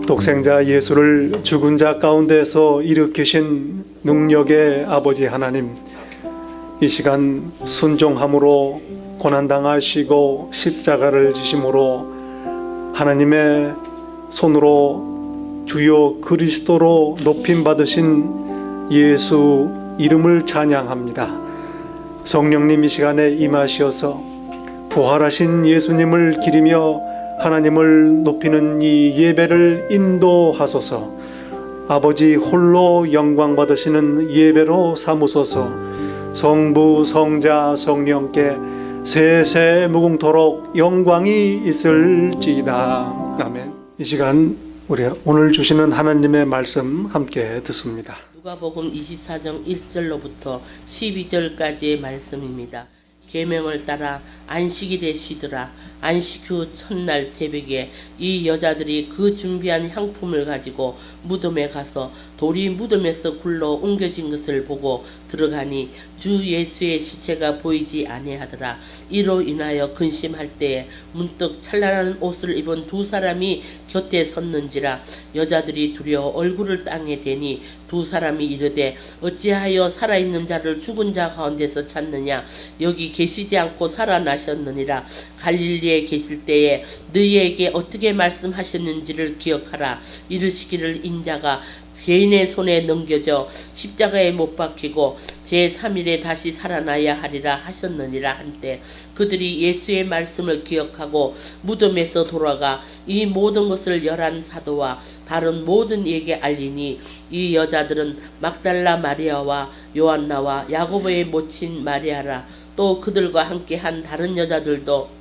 독생자 예수를 죽은 자 가운데서 일으키신 능력의 아버지 하나님, 이 시간 순종함으로 고난당하시고 십자가를 지심으로 하나님의 손으로 주요 그리스도로 높임받으신 예수 이름을 찬양합니다. 성령님 이 시간에 임하시어서 부활하신 예수님을 기리며 하나님을 높이는 이 예배를 인도하소서. 아버지 홀로 영광 받으시는 예배로 삼으소서. 성부 성자 성령께 세세 무궁토록 영광이 있을지이다. 아멘. 이 시간 우리 오늘 주시는 하나님의 말씀 함께 듣습니다. 누가복음 24장 1절로부터 12절까지의 말씀입니다. 계명을 따라 안식이 되시더라. 안식 후 첫날 새벽에 이 여자들이 그 준비한 향품을 가지고 무덤에 가서 돌이 무덤에서 굴러 옮겨진 것을 보고 들어가니 주 예수의 시체가 보이지 아니하더라. 이로 인하여 근심할 때에 문득 찬란한 옷을 입은 두 사람이 곁에 섰는지라. 여자들이 두려워 얼굴을 땅에 대니 두 사람이 이르되 어찌하여 살아있는 자를 죽은 자 가운데서 찾느냐. 여기 계시지 않고 살아나셨느니라. 갈릴리에 계실 때에 너희에게 어떻게 말씀하셨는지를 기억하라. 이르시기를 인자가 죄인의 손에 넘겨져 십자가에 못 박히고 제3일에 다시 살아나야 하리라 하셨느니라 한때 그들이 예수의 말씀을 기억하고 무덤에서 돌아가 이 모든 것을 11사도와 다른 모든 이에게 알리니 이 여자들은 막달라 마리아와 요한나와 야고보의 모친 마리아라. 또 그들과 함께 한 다른 여자들도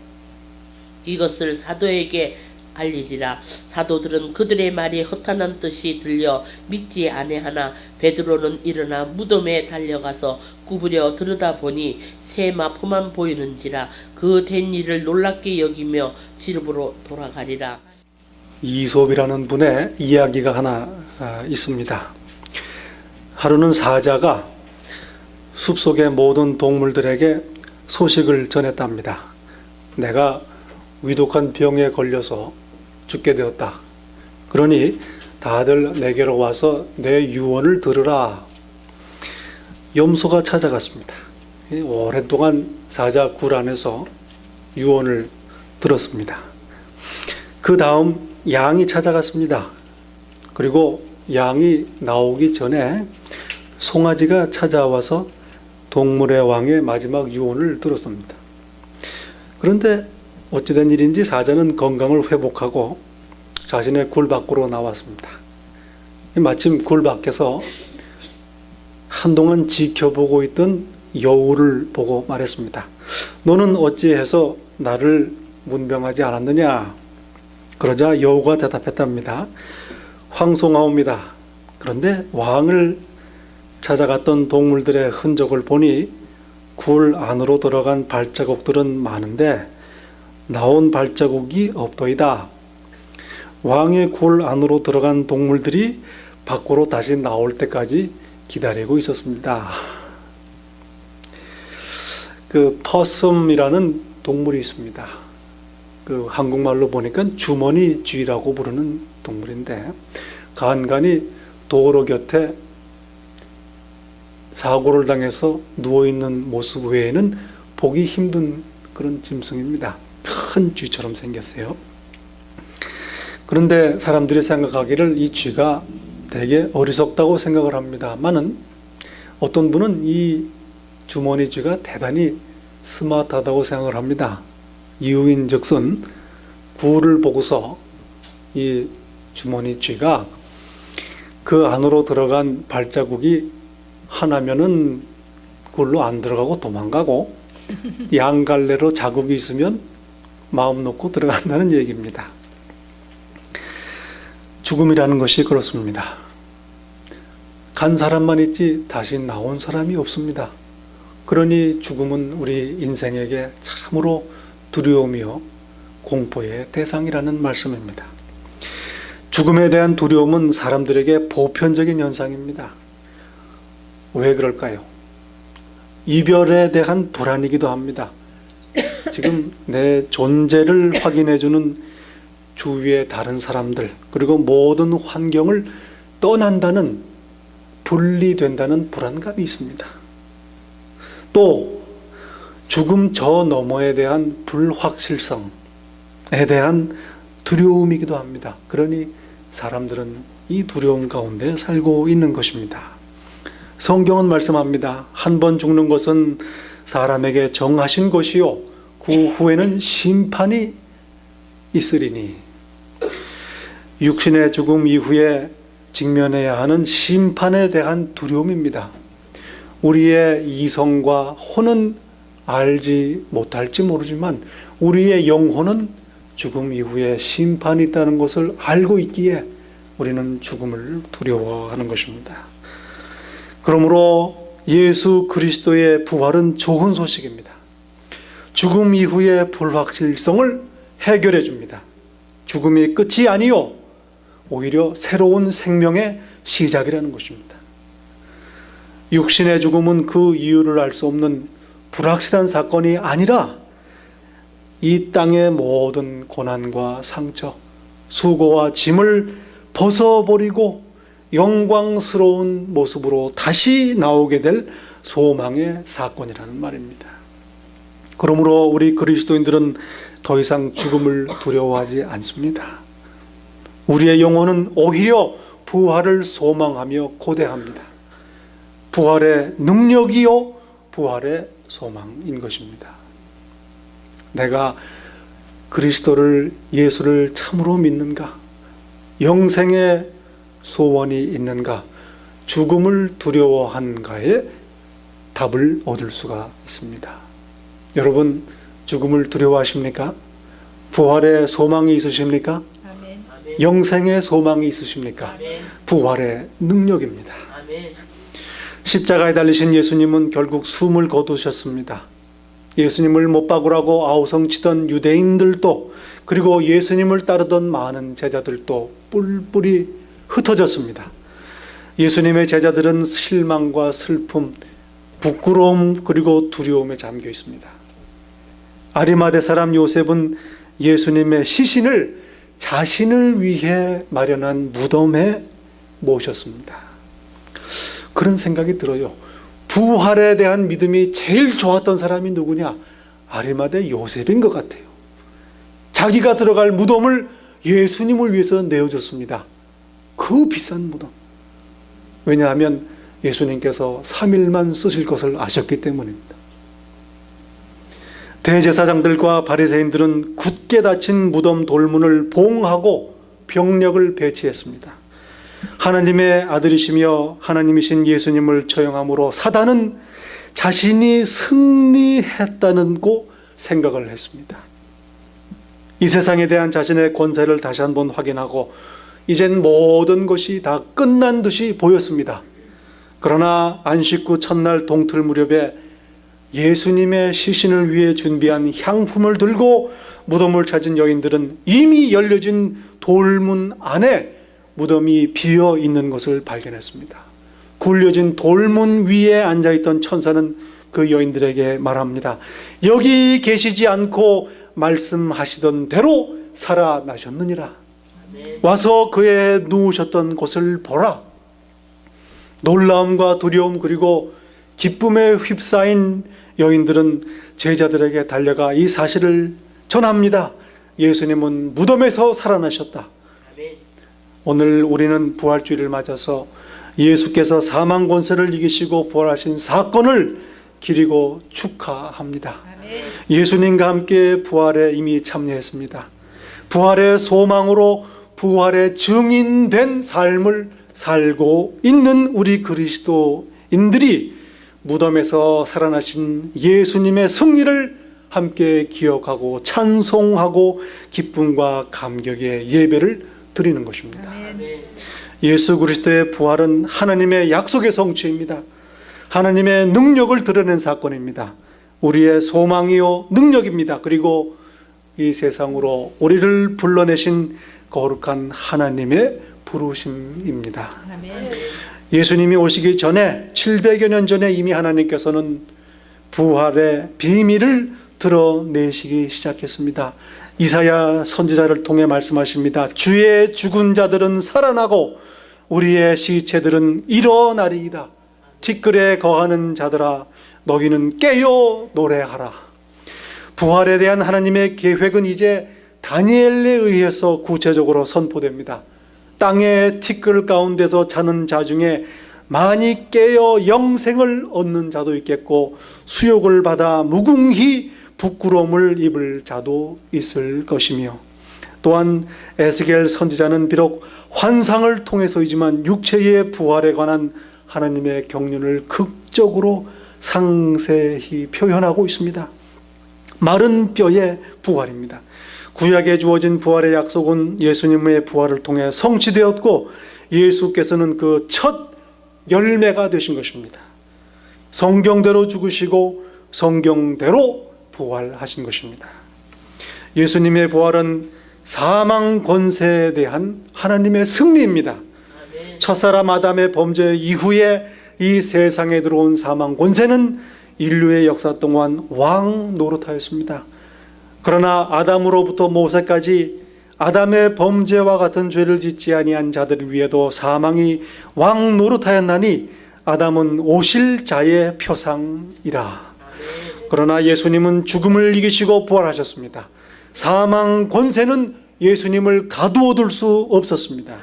이것을 사도에게 알리리라. 사도들은 그들의 말이 허탄한 뜻이 들려 믿지 아니하나 베드로는 일어나 무덤에 달려가서 구부려 들여다보니 새 마포만 보이는지라. 그 된 일을 놀랍게 여기며 집으로 돌아가리라. 이솝이라는 분의 이야기가 하나 있습니다. 하루는 사자가 숲속의 모든 동물들에게 소식을 전했답니다. 내가 위독한 병에 걸려서 죽게 되었다. 그러니 다들 내게로 와서 내 유언을 들으라. 염소가 찾아갔습니다. 오랫동안 사자 굴 안에서 유언을 들었습니다. 그 다음 양이 찾아갔습니다. 그리고 양이 나오기 전에 송아지가 찾아와서 동물의 왕의 마지막 유언을 들었습니다. 그런데 어찌된 일인지 사자는 건강을 회복하고 자신의 굴 밖으로 나왔습니다. 마침 굴 밖에서 한동안 지켜보고 있던 여우를 보고 말했습니다. 너는 어찌해서 나를 문병하지 않았느냐? 그러자 여우가 대답했답니다. 황송하옵니다. 그런데 왕을 찾아갔던 동물들의 흔적을 보니 굴 안으로 들어간 발자국들은 많은데 나온 발자국이 없더이다. 왕의 굴 안으로 들어간 동물들이 밖으로 다시 나올 때까지 기다리고 있었습니다. 그 퍼섬이라는 동물이 있습니다. 그 한국말로 보니까 주머니 쥐라고 부르는 동물인데 간간히 도로 곁에 사고를 당해서 누워있는 모습 외에는 보기 힘든 그런 짐승입니다. 큰 쥐처럼 생겼어요. 그런데 사람들이 생각하기를 이 쥐가 되게 어리석다고 생각을 합니다만은 어떤 분은 이 주머니 쥐가 대단히 스마트하다고 생각을 합니다. 이유인즉슨 굴을 보고서 이 주머니 쥐가 그 안으로 들어간 발자국이 하나면은 굴로 안 들어가고 도망가고 양갈래로 자국이 있으면 마음 놓고 들어간다는 얘기입니다. 죽음이라는 것이 그렇습니다. 간 사람만 있지 다시 나온 사람이 없습니다. 그러니 죽음은 우리 인생에게 참으로 두려움이요 공포의 대상이라는 말씀입니다. 죽음에 대한 두려움은 사람들에게 보편적인 현상입니다. 왜 그럴까요? 이별에 대한 불안이기도 합니다. 지금 내 존재를 확인해주는 주위의 다른 사람들 그리고 모든 환경을 떠난다는, 분리된다는 불안감이 있습니다. 또 죽음 저 너머에 대한 불확실성에 대한 두려움이기도 합니다. 그러니 사람들은 이 두려움 가운데 살고 있는 것입니다. 성경은 말씀합니다. 한 번 죽는 것은 사람에게 정하신 것이요 그 후에는 심판이 있으리니. 육신의 죽음 이후에 직면해야 하는 심판에 대한 두려움입니다. 우리의 이성과 혼은 알지 못할지 모르지만 우리의 영혼은 죽음 이후에 심판이 있다는 것을 알고 있기에 우리는 죽음을 두려워하는 것입니다. 그러므로 예수 그리스도의 부활은 좋은 소식입니다. 죽음 이후의 불확실성을 해결해 줍니다. 죽음이 끝이 아니요 오히려 새로운 생명의 시작이라는 것입니다. 육신의 죽음은 그 이유를 알 수 없는 불확실한 사건이 아니라 이 땅의 모든 고난과 상처, 수고와 짐을 벗어버리고 영광스러운 모습으로 다시 나오게 될 소망의 사건이라는 말입니다. 그러므로 우리 그리스도인들은 더 이상 죽음을 두려워하지 않습니다. 우리의 영혼은 오히려 부활을 소망하며 고대합니다. 부활의 능력이요 부활의 소망인 것입니다. 내가 그리스도를, 예수를 참으로 믿는가? 영생의 소원이 있는가? 죽음을 두려워하는가에 답을 얻을 수가 있습니다. 여러분, 죽음을 두려워하십니까? 부활의 소망이 있으십니까? 아멘. 영생의 소망이 있으십니까? 아멘. 부활의 능력입니다. 아멘. 십자가에 달리신 예수님은 결국 숨을 거두셨습니다. 예수님을 못 박으라고 아우성치던 유대인들도, 그리고 예수님을 따르던 많은 제자들도 뿔뿔이 흩어졌습니다. 예수님의 제자들은 실망과 슬픔, 부끄러움 그리고 두려움에 잠겨 있습니다. 아리마대 사람 요셉은 예수님의 시신을 자신을 위해 마련한 무덤에 모셨습니다. 그런 생각이 들어요. 부활에 대한 믿음이 제일 좋았던 사람이 누구냐? 아리마대 요셉인 것 같아요. 자기가 들어갈 무덤을 예수님을 위해서 내어줬습니다. 그 비싼 무덤. 왜냐하면 예수님께서 3일만 쓰실 것을 아셨기 때문입니다. 대제사장들과 바리새인들은 굳게 닫힌 무덤 돌문을 봉하고 병력을 배치했습니다. 하나님의 아들이시며 하나님이신 예수님을 처형함으로 사단은 자신이 승리했다고 생각을 했습니다. 이 세상에 대한 자신의 권세를 다시 한번 확인하고 이젠 모든 것이 다 끝난 듯이 보였습니다. 그러나 안식 후 첫날 동틀 무렵에 예수님의 시신을 위해 준비한 향품을 들고 무덤을 찾은 여인들은 이미 열려진 돌문 안에 무덤이 비어 있는 것을 발견했습니다. 굴려진 돌문 위에 앉아있던 천사는 그 여인들에게 말합니다. 여기 계시지 않고 말씀하시던 대로 살아나셨느니라. 와서 그의 누우셨던 곳을 보라. 놀라움과 두려움 그리고 기쁨에 휩싸인 여인들은 제자들에게 달려가 이 사실을 전합니다. 예수님은 무덤에서 살아나셨다. 오늘 우리는 부활주의를 맞아서 예수께서 사망 권세를 이기시고 부활하신 사건을 기리고 축하합니다. 아멘. 예수님과 함께 부활에 이미 참여했습니다. 부활의 소망으로 부활의 증인된 삶을 살고 있는 우리 그리스도인들이 무덤에서 살아나신 예수님의 승리를 함께 기억하고 찬송하고 기쁨과 감격의 예배를 드리는 것입니다. 아멘. 예수 그리스도의 부활은 하나님의 약속의 성취입니다. 하나님의 능력을 드러낸 사건입니다. 우리의 소망이요 능력입니다. 그리고 이 세상으로 우리를 불러내신 거룩한 하나님의 부르심입니다. 아멘. 예수님이 오시기 전에 700여 년 전에 이미 하나님께서는 부활의 비밀을 드러내시기 시작했습니다. 이사야 선지자를 통해 말씀하십니다. 주의 죽은 자들은 살아나고 우리의 시체들은 일어나리이다. 티끌에 거하는 자들아 너희는 깨어 노래하라. 부활에 대한 하나님의 계획은 이제 다니엘에 의해서 구체적으로 선포됩니다. 땅의 티끌 가운데서 자는 자 중에 많이 깨어 영생을 얻는 자도 있겠고 수욕을 받아 무궁히 부끄러움을 입을 자도 있을 것이며, 또한 에스겔 선지자는 비록 환상을 통해서이지만 육체의 부활에 관한 하나님의 경륜을 극적으로 상세히 표현하고 있습니다. 마른 뼈의 부활입니다. 구약에 주어진 부활의 약속은 예수님의 부활을 통해 성취되었고 예수께서는 그 첫 열매가 되신 것입니다. 성경대로 죽으시고 성경대로 부활하신 것입니다. 예수님의 부활은 사망 권세에 대한 하나님의 승리입니다. 첫사람 아담의 범죄 이후에 이 세상에 들어온 사망 권세는 인류의 역사 동안 왕 노릇하였습니다. 그러나 아담으로부터 모세까지 아담의 범죄와 같은 죄를 짓지 아니한 자들 위에도 사망이 왕 노릇하였나니 아담은 오실 자의 표상이라. 그러나 예수님은 죽음을 이기시고 부활하셨습니다. 사망 권세는 예수님을 가두어둘 수 없었습니다.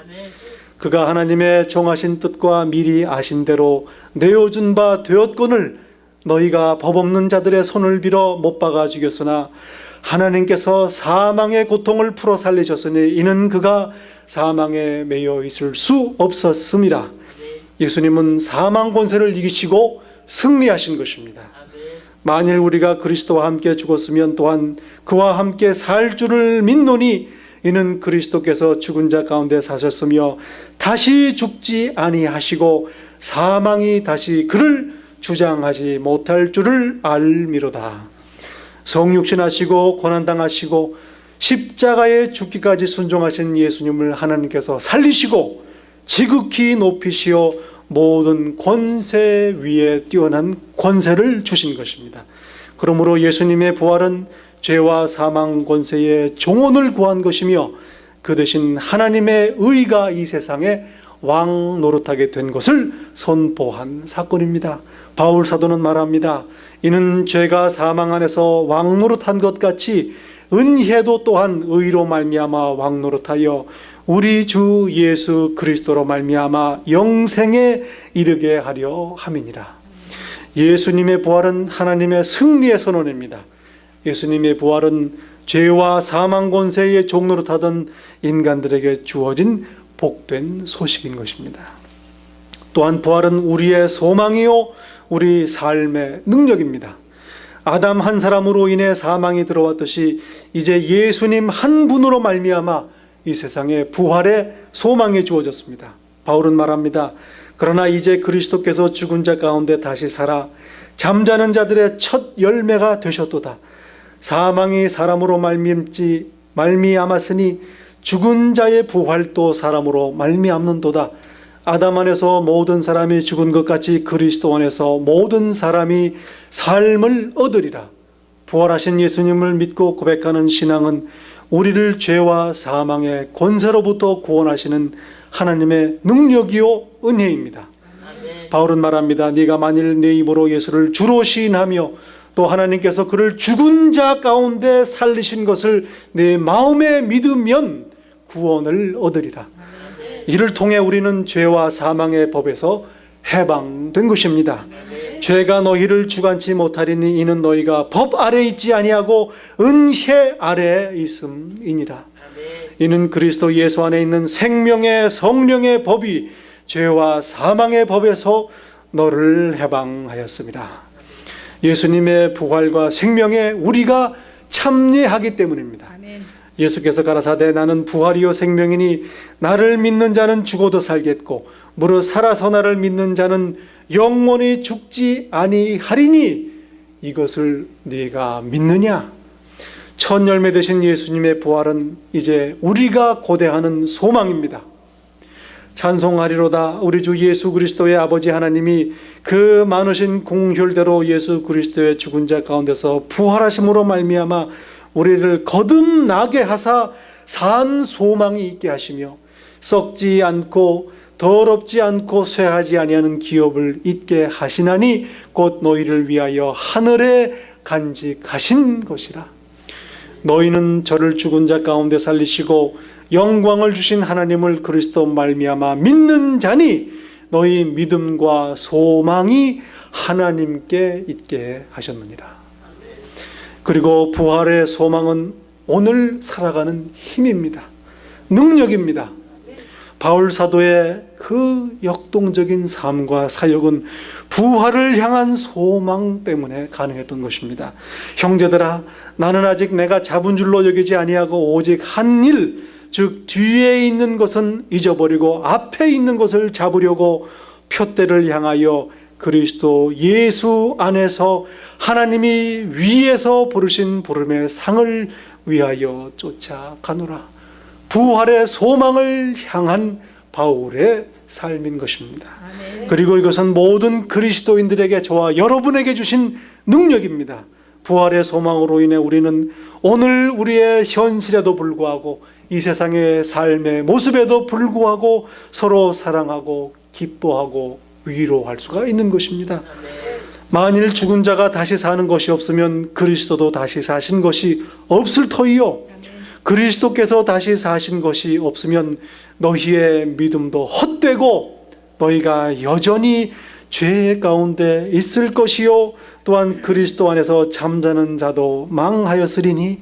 그가 하나님의 정하신 뜻과 미리 아신 대로 내어준 바 되었거늘 너희가 법 없는 자들의 손을 빌어 못 박아 죽였으나 하나님께서 사망의 고통을 풀어 살리셨으니 이는 그가 사망에 매여 있을 수 없었음이라. 예수님은 사망 권세를 이기시고 승리하신 것입니다. 만일 우리가 그리스도와 함께 죽었으면 또한 그와 함께 살 줄을 믿노니 이는 그리스도께서 죽은 자 가운데 사셨으며 다시 죽지 아니하시고 사망이 다시 그를 주장하지 못할 줄을 알미로다. 성육신하시고 고난당하시고 십자가에 죽기까지 순종하신 예수님을 하나님께서 살리시고 지극히 높이시어 모든 권세 위에 뛰어난 권세를 주신 것입니다. 그러므로 예수님의 부활은 죄와 사망 권세의 종언을 구한 것이며 그 대신 하나님의 의가 이 세상에 왕 노릇하게 된 것을 선포한 사건입니다. 바울 사도는 말합니다. 이는 죄가 사망 안에서 왕 노릇한 것 같이 은혜도 또한 의로 말미암아 왕 노릇하여 우리 주 예수 그리스도로 말미암아 영생에 이르게 하려 함이니라. 예수님의 부활은 하나님의 승리의 선언입니다. 예수님의 부활은 죄와 사망 권세의 종노릇하던 인간들에게 주어진 복된 소식인 것입니다. 또한 부활은 우리의 소망이요 우리 삶의 능력입니다. 아담 한 사람으로 인해 사망이 들어왔듯이 이제 예수님 한 분으로 말미암아 이 세상에 부활의 소망이 주어졌습니다. 바울은 말합니다. 그러나 이제 그리스도께서 죽은 자 가운데 다시 살아 잠자는 자들의 첫 열매가 되셨도다. 사망이 사람으로 말미암았으니 죽은 자의 부활도 사람으로 말미암는도다. 아담 안에서 모든 사람이 죽은 것 같이 그리스도 안에서 모든 사람이 삶을 얻으리라. 부활하신 예수님을 믿고 고백하는 신앙은 우리를 죄와 사망의 권세로부터 구원하시는 하나님의 능력이요 은혜입니다. 바울은 말합니다. 네가 만일 내 입으로 예수를 주로 시인하며 또 하나님께서 그를 죽은 자 가운데 살리신 것을 내 마음에 믿으면 구원을 얻으리라. 이를 통해 우리는 죄와 사망의 법에서 해방된 것입니다. 죄가 너희를 주관치 못하리니 이는 너희가 법 아래 있지 아니하고 은혜 아래에 있음이니라. 이는 그리스도 예수 안에 있는 생명의 성령의 법이 죄와 사망의 법에서 너를 해방하였습니다. 예수님의 부활과 생명에 우리가 참여하기 때문입니다. 예수께서 가라사대 나는 부활이요 생명이니 나를 믿는 자는 죽어도 살겠고 무릇 살아서 나를 믿는 자는 영원히 죽지 아니하리니 이것을 네가 믿느냐? 첫 열매 되신 예수님의 부활은 이제 우리가 고대하는 소망입니다. 찬송하리로다. 우리 주 예수 그리스도의 아버지 하나님이 그 많으신 공효대로 예수 그리스도의 죽은 자 가운데서 부활하심으로 말미암아 우리를 거듭나게 하사 산 소망이 있게 하시며 썩지 않고 더럽지 않고 쇠하지 아니하는 기업을 있게 하시나니 곧 너희를 위하여 하늘에 간직하신 것이라. 너희는 저를 죽은 자 가운데 살리시고 영광을 주신 하나님을 그리스도 말미암아 믿는 자니 너희 믿음과 소망이 하나님께 있게 하셨느니라. 그리고 부활의 소망은 오늘 살아가는 힘입니다. 능력입니다. 바울 사도의 그 역동적인 삶과 사역은 부활을 향한 소망 때문에 가능했던 것입니다. 형제들아, 나는 아직 내가 잡은 줄로 여기지 아니하고 오직 한 일, 즉 뒤에 있는 것은 잊어버리고 앞에 있는 것을 잡으려고 표대를 향하여 그리스도 예수 안에서 하나님이 위에서 부르신 부름의 상을 위하여 쫓아가노라. 부활의 소망을 향한 바울의 삶인 것입니다. 아멘. 그리고 이것은 모든 그리스도인들에게, 저와 여러분에게 주신 능력입니다. 부활의 소망으로 인해 우리는 오늘 우리의 현실에도 불구하고 이 세상의 삶의 모습에도 불구하고 서로 사랑하고 기뻐하고 위로할 수가 있는 것입니다. 만일 죽은 자가 다시 사는 것이 없으면 그리스도도 다시 사신 것이 없을 터이요, 그리스도께서 다시 사신 것이 없으면 너희의 믿음도 헛되고 너희가 여전히 죄 가운데 있을 것이요, 또한 그리스도 안에서 잠자는 자도 망하였으리니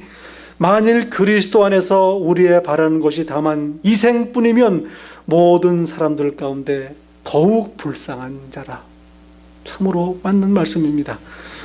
만일 그리스도 안에서 우리의 바라는 것이 다만 이생뿐이면 모든 사람들 가운데 더욱 불쌍한 자라. 참으로 맞는 말씀입니다.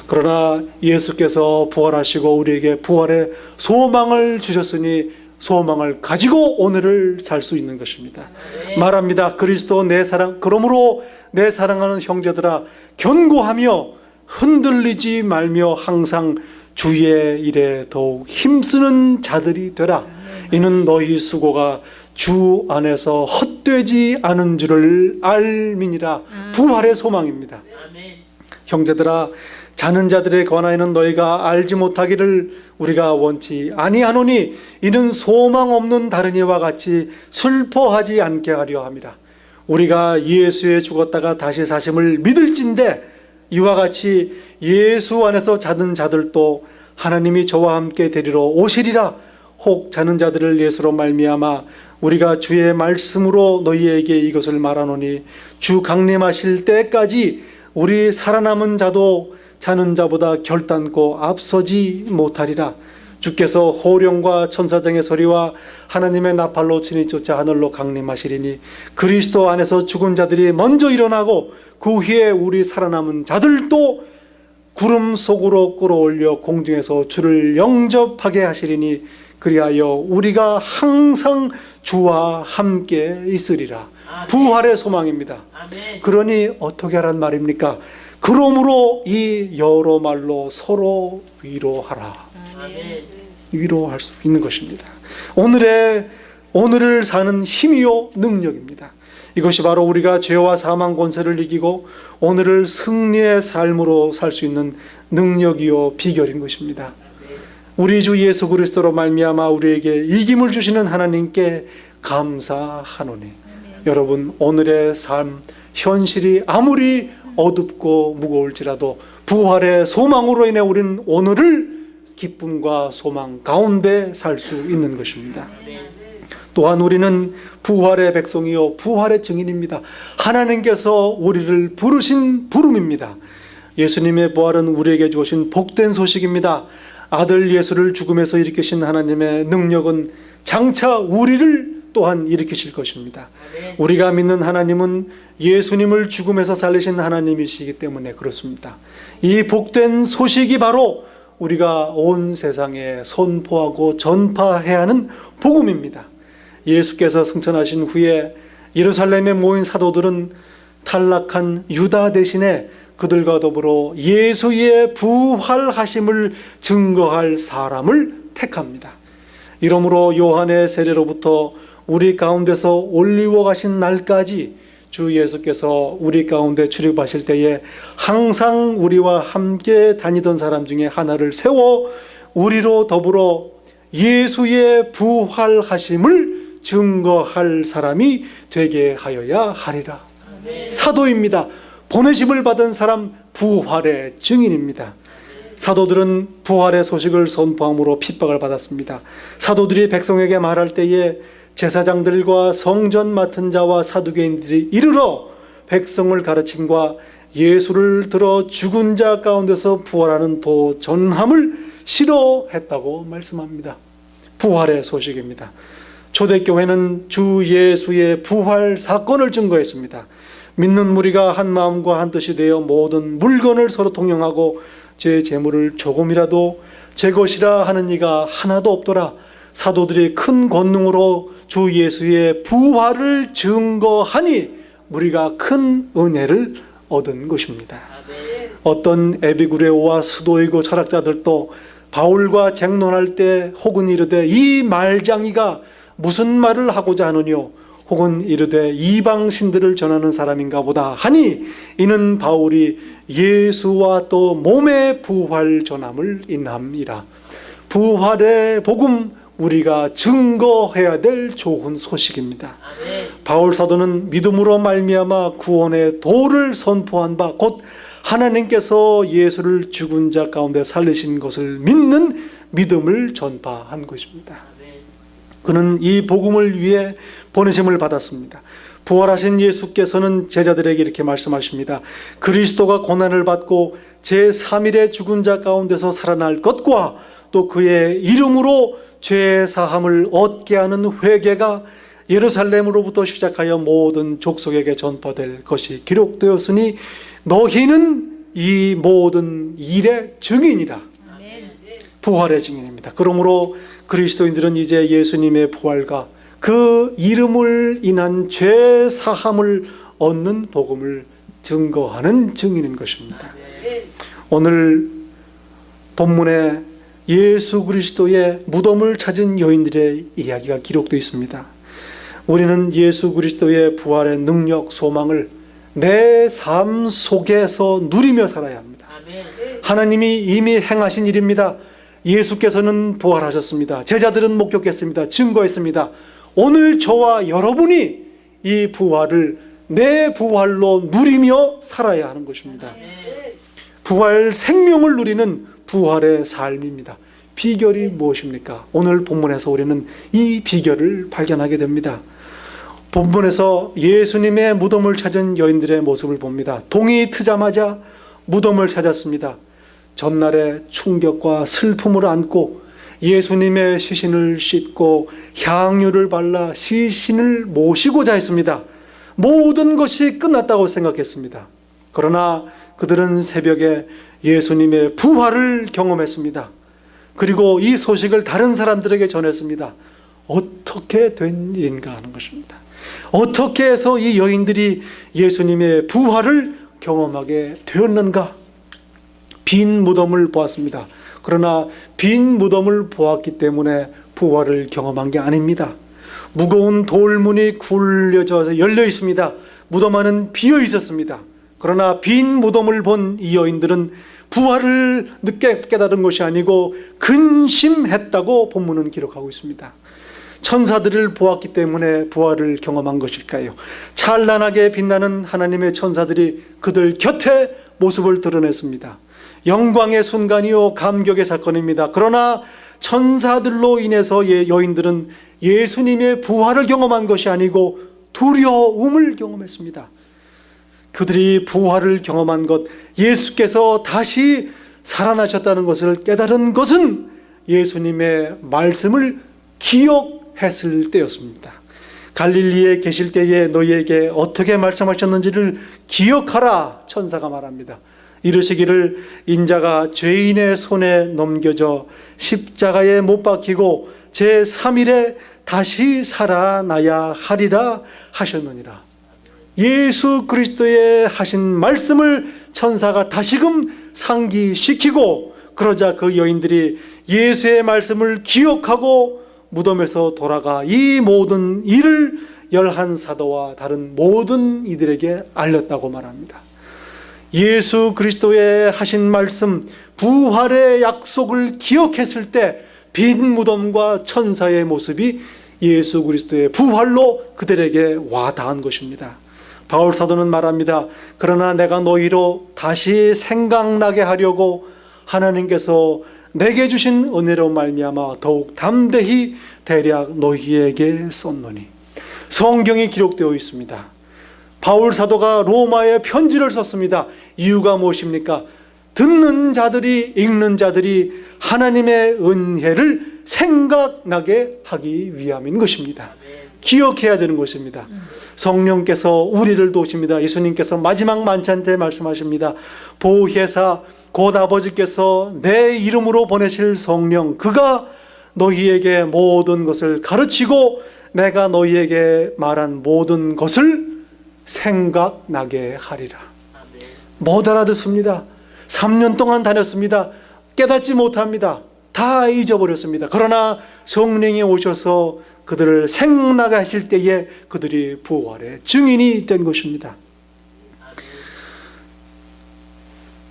그러나 예수께서 부활하시고 우리에게 부활의 소망을 주셨으니 소망을 가지고 오늘을 살 수 있는 것입니다. 말합니다. 그리스도 내 사랑, 그러므로 내 사랑하는 형제들아, 견고하며 흔들리지 말며 항상 주의 일에 더욱 힘쓰는 자들이 되라. 이는 너희 수고가 주 안에서 헛되지 않은 줄을 알미니라. 부활의 소망입니다. 형제들아, 자는 자들에 관하여는 너희가 알지 못하기를 우리가 원치 아니하노니 이는 소망 없는 다른 이와 같이 슬퍼하지 않게 하려 함이라. 우리가 예수에 죽었다가 다시 사심을 믿을진대 이와 같이 예수 안에서 자는 자들도 하나님이 저와 함께 데리러 오시리라. 혹 자는 자들을 예수로 말미암아 우리가 주의 말씀으로 너희에게 이것을 말하노니 주 강림하실 때까지 우리 살아남은 자도 자는 자보다 결단코 앞서지 못하리라. 주께서 호령과 천사장의 소리와 하나님의 나팔로 친히 쫓아 하늘로 강림하시리니 그리스도 안에서 죽은 자들이 먼저 일어나고 그 후에 우리 살아남은 자들도 구름 속으로 끌어올려 공중에서 주를 영접하게 하시리니 그리하여 우리가 항상 주와 함께 있으리라. 부활의 소망입니다. 그러니 어떻게 하란 말입니까? 그러므로 이 여러 말로 서로 위로하라. 위로할 수 있는 것입니다. 오늘을 사는 힘이요 능력입니다. 이것이 바로 우리가 죄와 사망 권세를 이기고 오늘을 승리의 삶으로 살 수 있는 능력이요 비결인 것입니다. 우리 주 예수 그리스도로 말미암아 우리에게 이김을 주시는 하나님께 감사하노니 여러분, 오늘의 삶 현실이 아무리 어둡고 무거울지라도 부활의 소망으로 인해 우리는 오늘을 기쁨과 소망 가운데 살 수 있는 것입니다. 또한 우리는 부활의 백성이요 부활의 증인입니다. 하나님께서 우리를 부르신 부름입니다. 예수님의 부활은 우리에게 주신 복된 소식입니다. 아들 예수를 죽음에서 일으키신 하나님의 능력은 장차 우리를 또한 일으키실 것입니다. 우리가 믿는 하나님은 예수님을 죽음에서 살리신 하나님이시기 때문에 그렇습니다. 이 복된 소식이 바로 우리가 온 세상에 선포하고 전파해야 하는 복음입니다. 예수께서 승천하신 후에 예루살렘에 모인 사도들은 탈락한 유다 대신에 그들과 더불어 예수의 부활하심을 증거할 사람을 택합니다. 이러므로 요한의 세례로부터 우리 가운데서 올리워 가신 날까지 주 예수께서 우리 가운데 출입하실 때에 항상 우리와 함께 다니던 사람 중에 하나를 세워 우리로 더불어 예수의 부활하심을 증거할 사람이 되게 하여야 하리라. 사도입니다. 보내심을 받은 사람, 부활의 증인입니다. 사도들은 부활의 소식을 선포함으로 핍박을 받았습니다. 사도들이 백성에게 말할 때에 제사장들과 성전 맡은 자와 사두개인들이 이르러 백성을 가르침과 예수를 들어 죽은 자 가운데서 부활하는 도 전함을 싫어했다고 말씀합니다. 부활의 소식입니다. 초대교회는 주 예수의 부활 사건을 증거했습니다. 믿는 무리가 한 마음과 한 뜻이 되어 모든 물건을 서로 통용하고 제 재물을 조금이라도 제 것이라 하는 이가 하나도 없더라. 사도들이 큰 권능으로 주 예수의 부활을 증거하니 우리가 큰 은혜를 얻은 것입니다. 어떤 에비구레오와 스도이고 철학자들도 바울과 쟁론할 때 혹은 이르되 이 말장이가 무슨 말을 하고자 하느뇨, 혹은 이르되 이방 신들을 전하는 사람인가 보다 하니 이는 바울이 예수와 또 몸의 부활 전함을 인함이라. 부활의 복음, 우리가 증거해야 될 좋은 소식입니다. 바울 사도는 믿음으로 말미암아 구원의 도를 선포한 바 곧 하나님께서 예수를 죽은 자 가운데 살리신 것을 믿는 믿음을 전파한 것입니다. 그는 이 복음을 위해 보내심을 받았습니다. 부활하신 예수께서는 제자들에게 이렇게 말씀하십니다. 그리스도가 고난을 받고 제3일에 죽은 자 가운데서 살아날 것과 또 그의 이름으로 죄 사함을 얻게 하는 회개가 예루살렘으로부터 시작하여 모든 족속에게 전파될 것이 기록되었으니 너희는 이 모든 일의 증인이라. 부활의 증인입니다. 그러므로 그리스도인들은 이제 예수님의 부활과 그 이름을 인한 죄 사함을 얻는 복음을 증거하는 증인인 것입니다. 오늘 본문에 예수 그리스도의 무덤을 찾은 여인들의 이야기가 기록되어 있습니다. 우리는 예수 그리스도의 부활의 능력, 소망을 내 삶 속에서 누리며 살아야 합니다. 하나님이 이미 행하신 일입니다. 예수께서는 부활하셨습니다. 제자들은 목격했습니다. 증거했습니다. 오늘 저와 여러분이 이 부활을 내 부활로 누리며 살아야 하는 것입니다. 부활 생명을 누리는 부활의 삶입니다. 비결이 무엇입니까? 오늘 본문에서 우리는 이 비결을 발견하게 됩니다. 본문에서 예수님의 무덤을 찾은 여인들의 모습을 봅니다. 동이 트자마자 무덤을 찾았습니다. 전날의 충격과 슬픔을 안고 예수님의 시신을 씻고 향유를 발라 시신을 모시고자 했습니다. 모든 것이 끝났다고 생각했습니다. 그러나 그들은 새벽에 예수님의 부활을 경험했습니다. 그리고 이 소식을 다른 사람들에게 전했습니다. 어떻게 된 일인가 하는 것입니다. 어떻게 해서 이 여인들이 예수님의 부활을 경험하게 되었는가? 빈 무덤을 보았습니다. 그러나 빈 무덤을 보았기 때문에 부활을 경험한 게 아닙니다. 무거운 돌문이 굴려져서 열려 있습니다. 무덤 안은 비어 있었습니다. 그러나 빈 무덤을 본 이 여인들은 부활을 늦게 깨달은 것이 아니고 근심했다고 본문은 기록하고 있습니다. 천사들을 보았기 때문에 부활을 경험한 것일까요? 찬란하게 빛나는 하나님의 천사들이 그들 곁에 모습을 드러냈습니다. 영광의 순간이요 감격의 사건입니다. 그러나 천사들로 인해서 여인들은 예수님의 부활을 경험한 것이 아니고 두려움을 경험했습니다. 그들이 부활을 경험한 것, 예수께서 다시 살아나셨다는 것을 깨달은 것은 예수님의 말씀을 기억했을 때였습니다. 갈릴리에 계실 때에 너희에게 어떻게 말씀하셨는지를 기억하라, 천사가 말합니다. 이르시기를 인자가 죄인의 손에 넘겨져 십자가에 못 박히고 제3일에 다시 살아나야 하리라 하셨느니라. 예수 그리스도의 하신 말씀을 천사가 다시금 상기시키고, 그러자 그 여인들이 예수의 말씀을 기억하고 무덤에서 돌아가 이 모든 일을 11사도와 다른 모든 이들에게 알렸다고 말합니다. 예수 그리스도의 하신 말씀, 부활의 약속을 기억했을 때 빈 무덤과 천사의 모습이 예수 그리스도의 부활로 그들에게 와닿은 것입니다. 바울 사도는 말합니다. 그러나 내가 너희로 다시 생각나게 하려고 하나님께서 내게 주신 은혜로 말미암아 더욱 담대히 대략 너희에게 썼노니. 성경이 기록되어 있습니다. 바울 사도가 로마에 편지를 썼습니다. 이유가 무엇입니까? 듣는 자들이, 읽는 자들이 하나님의 은혜를 생각나게 하기 위함인 것입니다. 기억해야 되는 것입니다. 성령께서 우리를 도우십니다. 예수님께서 마지막 만찬 때 말씀하십니다. 보혜사 곧 아버지께서 내 이름으로 보내실 성령, 그가 너희에게 모든 것을 가르치고 내가 너희에게 말한 모든 것을 생각나게 하리라. 못 알아듣습니다. 3년 동안 다녔습니다. 깨닫지 못합니다. 다 잊어버렸습니다. 그러나 성령이 오셔서 그들을 생각나게 하실 때에 그들이 부활의 증인이 된 것입니다.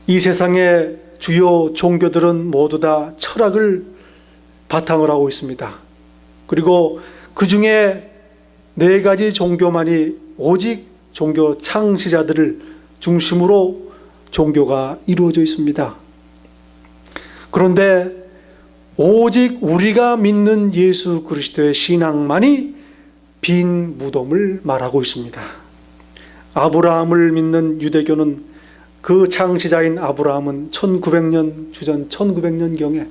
이 세상의 주요 종교들은 모두 다 철학을 바탕으로 하고 있습니다. 그리고 그 중에 4가지 종교만이 오직 종교 창시자들을 중심으로 종교가 이루어져 있습니다. 그런데 오직 우리가 믿는 예수 그리스도의 신앙만이 빈 무덤을 말하고 있습니다. 아브라함을 믿는 유대교는 그 창시자인 아브라함은 1900년 주전 1900년경에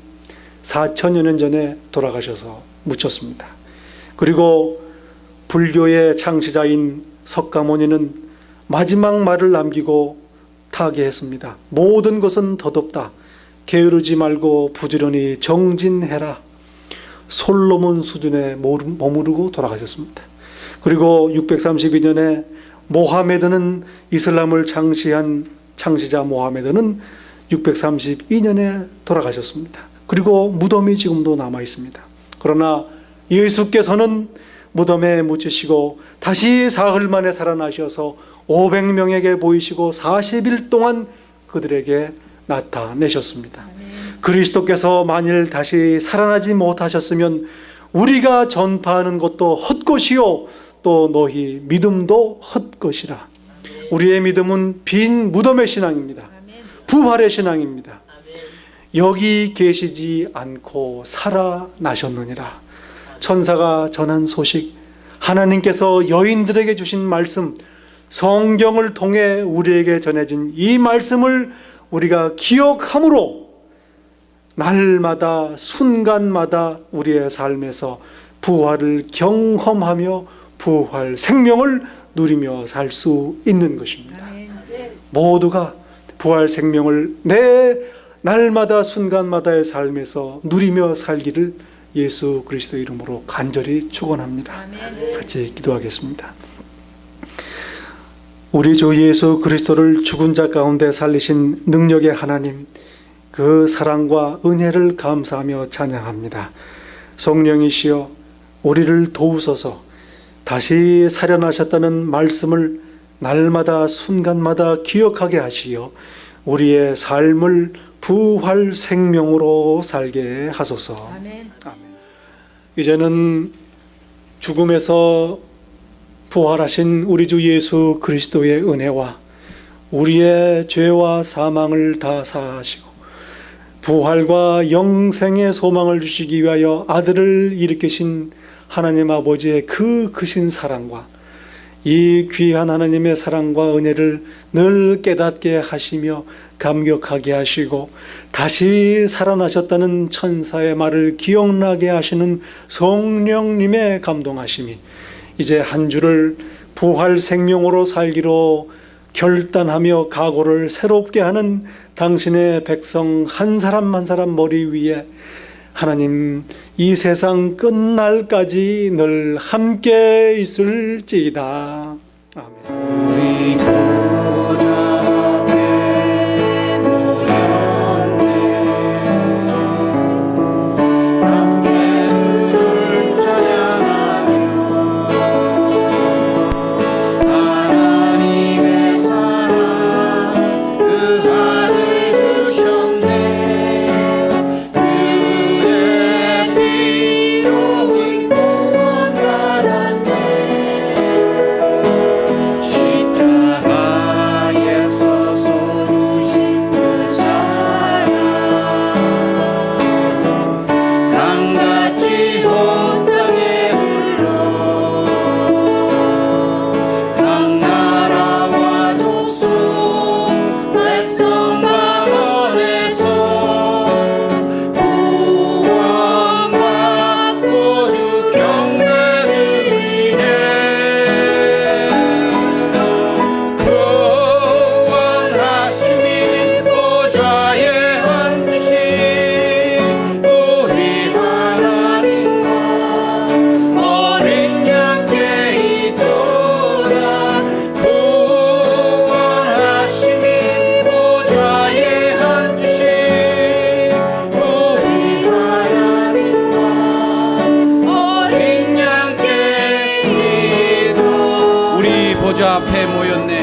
4000여 년 전에 돌아가셔서 묻혔습니다. 그리고 불교의 창시자인 석가모니는 마지막 말을 남기고 타계했습니다. 모든 것은 덧없다. 게으르지 말고 부지런히 정진해라. 솔로몬 수준에 머무르고 돌아가셨습니다. 그리고 632년에 모하메드는 이슬람을 창시한 창시자 모하메드는 632년에 돌아가셨습니다. 그리고 무덤이 지금도 남아 있습니다. 그러나 예수께서는 무덤에 묻히시고 다시 사흘 만에 살아나셔서 500명에게 보이시고 40일 동안 그들에게 나타내셨습니다. 그리스도께서 만일 다시 살아나지 못하셨으면 우리가 전파하는 것도 헛것이요 또 너희 믿음도 헛것이라. 우리의 믿음은 빈 무덤의 신앙입니다. 부활의 신앙입니다. 여기 계시지 않고 살아나셨느니라. 천사가 전한 소식, 하나님께서 여인들에게 주신 말씀, 성경을 통해 우리에게 전해진 이 말씀을 우리가 기억함으로 날마다 순간마다 우리의 삶에서 부활을 경험하며 부활 생명을 누리며 살 수 있는 것입니다. 모두가 부활 생명을 내 날마다 순간마다의 삶에서 누리며 살기를 예수 그리스도 이름으로 간절히 축원합니다. 같이 기도하겠습니다. 우리 주 예수 그리스도를 죽은 자 가운데 살리신 능력의 하나님, 그 사랑과 은혜를 감사하며 찬양합니다. 성령이시여 우리를 도우소서. 다시 살아나셨다는 말씀을 날마다 순간마다 기억하게 하시어 우리의 삶을 부활 생명으로 살게 하소서. 아멘. 이제는 죽음에서 부활하신 우리 주 예수 그리스도의 은혜와 우리의 죄와 사망을 다 사하시고 부활과 영생의 소망을 주시기 위하여 아들을 일으키신 하나님 아버지의 그 크신 사랑과 이 귀한 하나님의 사랑과 은혜를 늘 깨닫게 하시며 감격하게 하시고 다시 살아나셨다는 천사의 말을 기억나게 하시는 성령님의 감동하심이 이제 한 주를 부활 생명으로 살기로 결단하며 각오를 새롭게 하는 당신의 백성 한 사람 한 사람 머리 위에 하나님 이 세상 끝날까지 늘 함께 있을지이다. 아멘. 하나님의 사랑 그 아들 주셨네. 보좌 앞에 모였네.